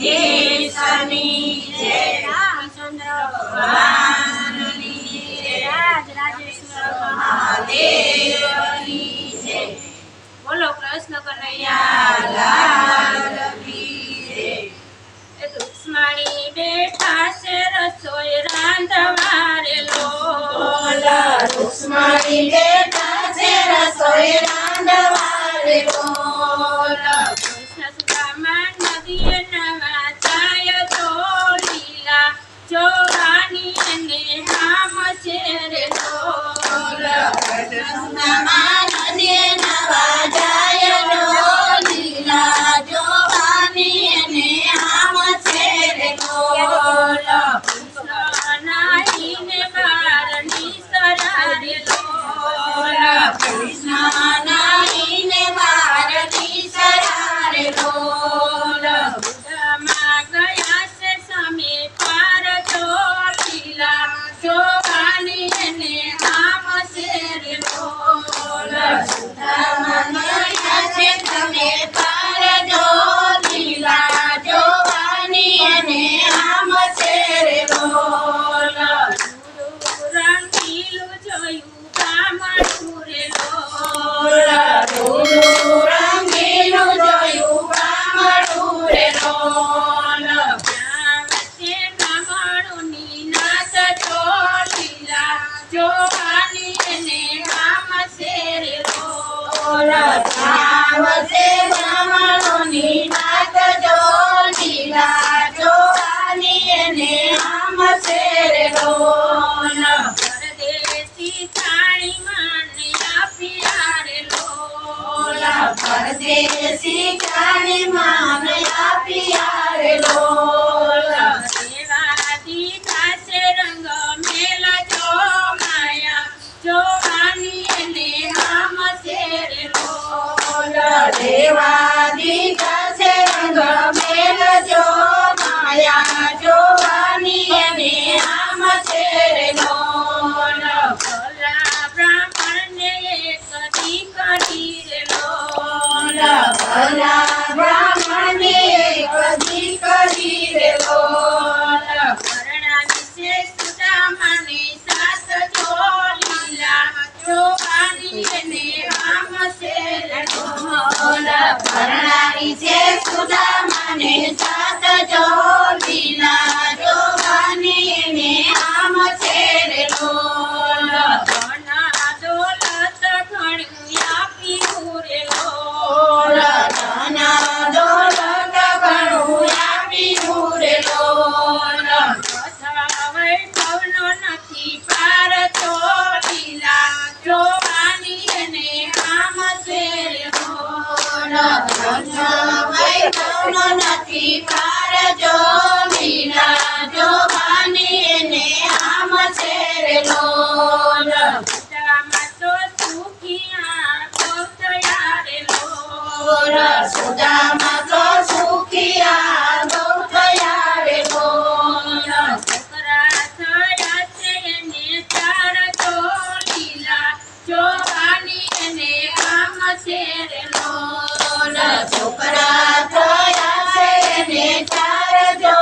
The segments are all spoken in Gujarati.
દ્વારકાધીશની જય, રામચંદ્ર ભગવાનની જય, રાજરાજેશ્વર મહાદેવની જય। બોલો કૃષ્ણ કનૈયા લાલ કી જય। રૂક્ષ્મણી બેઠા છે રસોઈ રાંધવા રે લોલ, રૂક્ષ્મણી બેઠા છે રસોઈ રાંધવા રે લોલ। કૃષ્ણ સુદામા નદીએ નવા જાય તો લીલા જોવાની એને હામ છે રે લોલ, સુદામા નદીએ નવા જાય તો લીલા જોવાની એને હામ છે રે લોલ। કૃષ્ણ નાહીને બારની સરા રે લોલ, કૃષ્ણ નાહીને બારની સરા રે લોલ। સુદામા ગયા છે સામે પાર તો લીલા જોવાની એને હામ છે રે લોલ, સુદામા ગયા છે તમે પાર જો લીલા જોવાની એને હામ છે રે લોલ। રંગીલું જોયું ગામડું રે લોલ, ધૂળું રંગીલું જોયું ગામડું રે લોલ। ત્યાં વચ્ચે ગામડુંની નાત જો લીલા જોવાની એને હામ છે રે લોલ, ત્યાં વસે ગામડોની નાત જો લીલા જોવાની એને હામ છે રે લોલ। પરદેશી થાળી માને આપ્યા રે લોલ, પરદેશી જાણી માન આપ્યા રે લોલ। એવા દીધા છે રંગ મેલ જો માયા જોવાની એને હામ છે રે લોલ, દેવા દીધા છે રંગ મેલ જો માયા જોવાની એને હામ છે રે લોલ। ભલા બ્રાહ્મણને એક દીકરી રે લોલ, ભલા બ્રાહ્મણને એક દીકરી રે લોલ। પરણાવી છે સુદામાની સાત જો લીલા જોવાની એને હામ છે રે લોલ, પરણાવી છે સુદામાને સાત જો લીલા જોવાની એને હામ છે રે લોલ। ધન દોલત ઘણું આપ્યું રે લોલ, ધન દોલત ઘણું આપ્યું રે લોલ। કથા વૈભવનો નથી પાર તો લીલા જોવાની એને હામ છે રે લોલ, વૈભવનો નથી પાર જો લીલા જોવાની એને હામ છે રે લોલ। સુદામા તો સુખિયા બહુ થયા રે લોલ, સુદામા તો સુખિયા બહુ થયા રે લોલ। છોકરા થયા છે એને ચાર તો લીલા જોવાની એને હામ છે રે લોલ, છોકરા થયા છે ને ચાર જો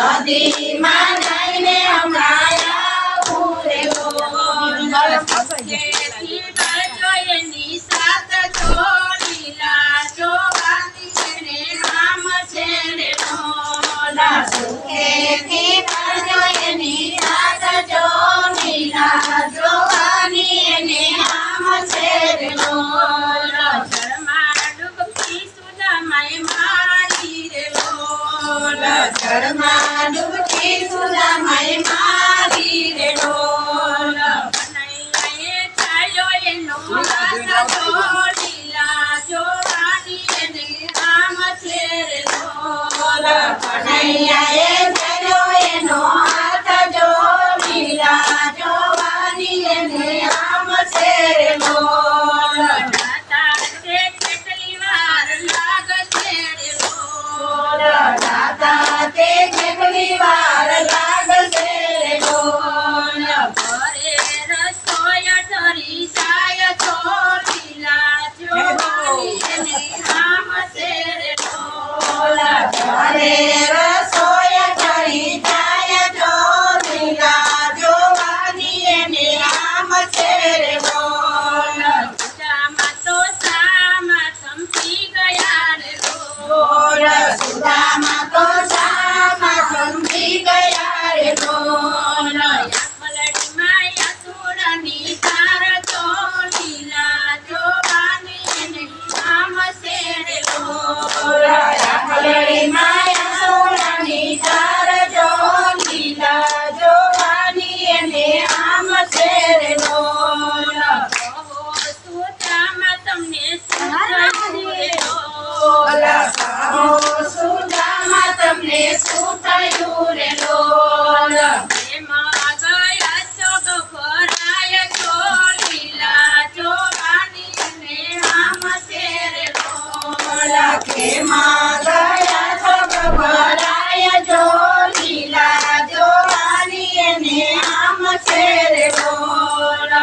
નદીમાં જઈને હમણાં આવું રે બોલ. જેથી બાજો એની સાત લીલા જોવાની એને નામ છે રે બોલ. સુખેથી કરજો એની સાથ જો લીલા જોવાની એને આમ છે રે બોલ. જળમાં ડૂબકી સુદામાએ મારી રે બોલ. જળમાં ડૂબકી સુદામાએ મારી રે બોલ. કનૈયાએ ચાલ્યો એનો રાસ્તો લીલા જોવાની એને નામ છે રે બોલ. કનૈયાએ ધર્યો એનો હાથ જો લીલા જોવાની એને આમ છે રે બોલ. દાતા તે કેટલી વાર લાગશે રે બોલ. દાદા તે કેટલી વાર લાગશે રે બોલ. ઘરે રસોઈ ઠરી જાય તો લીલા જોવાની એને નામ છે રે બોલ. ઘરે રસોઈ કરી જાય જો લીલા જોવાની એને આમ છે રે બોલ. સુદામા તો સામા થંભી ગયા રે બોલ. બોલ સુદામા તો શામાં સમજી ગયા રે બોલ. પલડીમાં યસુરની તાર તો લીલા જોવાની એને નામ છે રે બોલ. પલડીમાં યશોદાની તાર જો લીલા જોવાની એને આમ છે રે બોલ. કહો સુદામા તમને શું થયું રે બોલ બોલ. કહો સુદામા તમને શું થયું રે બોલ. એમાં ગયા ચોગ ભરાય તો લીલા જોવાની એને નામ છે રે બોલ. કેમાં ગયા છો ભરાય જો લીલા જોવાની એને આમ છે રે બોલ.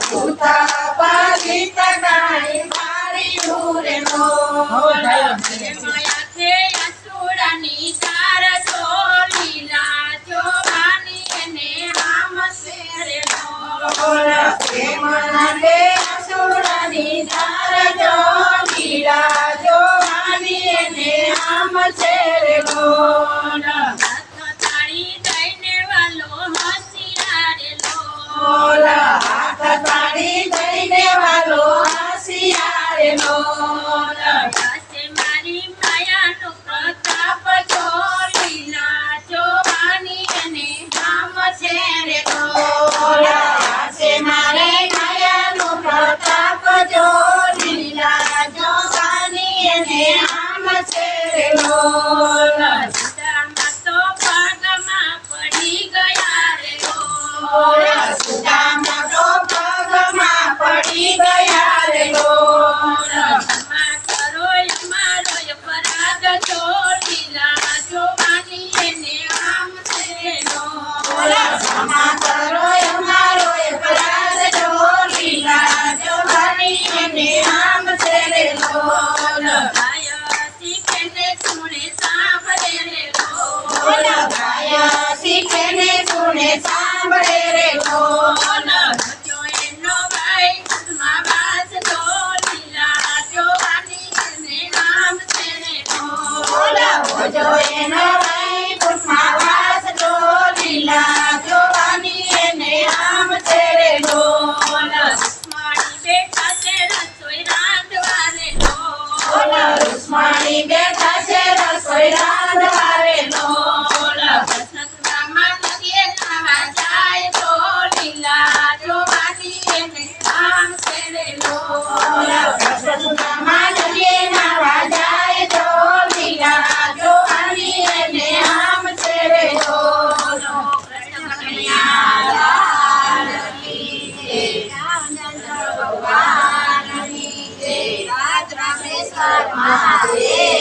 પૂતા પાલિત ગાય મારી રે બોલ. કેમને અસુરની ધાર જો લીલા જોવાની એને આમ છે રે બોલ. બોલ હાથ તાળી દઈને વાલો હાસિયા રે બોલ. મારી માયાનો પ્રતાપ જો લીલા જોવાની એને નામ છે રે બોલ હાસે મારે માયાનો પ્રતાપ જો લીલા જોવાની એને આમ છે રે બોલ. સુદામા તો ભાગમાં પડી ગયા રે બોલ બોલ. સુદામા તો પગમાં પડી ગયા રે બોલ. ક્ષમા કરો મારો અપરાધ જો લીલા જોવાની એને આમ છે બોલ બોલ. ક્ષમા કરો અમારો અપરાધ જો લીલા જોવાની એને આમ છે રે બોલ. ગાય શીખે ને સુણે સાંભળે રે બોલ બોલ. ગાય શીખે ને સુને સાંભળે રે બોલ. જો એનો ભાઈ કુસુમા વાસ જો લીલા જોવાની એને નામ છે રે બોલ બોલ. જો એનો ભાઈ પુષ્પાવાસ જો લીલા જોવાની એને આમ છે રે બોલ. મારી બેટા છે રસોઈ રાંધવા રે બોલ બોલ. રૂસમાણી બેઠા છે રસોઈ રાંધવા રે બોલ. કૃષ્ણ સુદામા નદીએ નાવા જાય તો લીલા જોવાની એને નામ છે રે બોલ બોલ. કૃષ્ણ સુદામા નદીએ નાવા જાય તો લીલા જોવાની એને આમ છે રે બોલ. કૃષ્ણ કનૈયા લાલ કી જય. રામચંદ્ર ભગવાન કી જય. રાજ રામેશ્વર મહાદેવ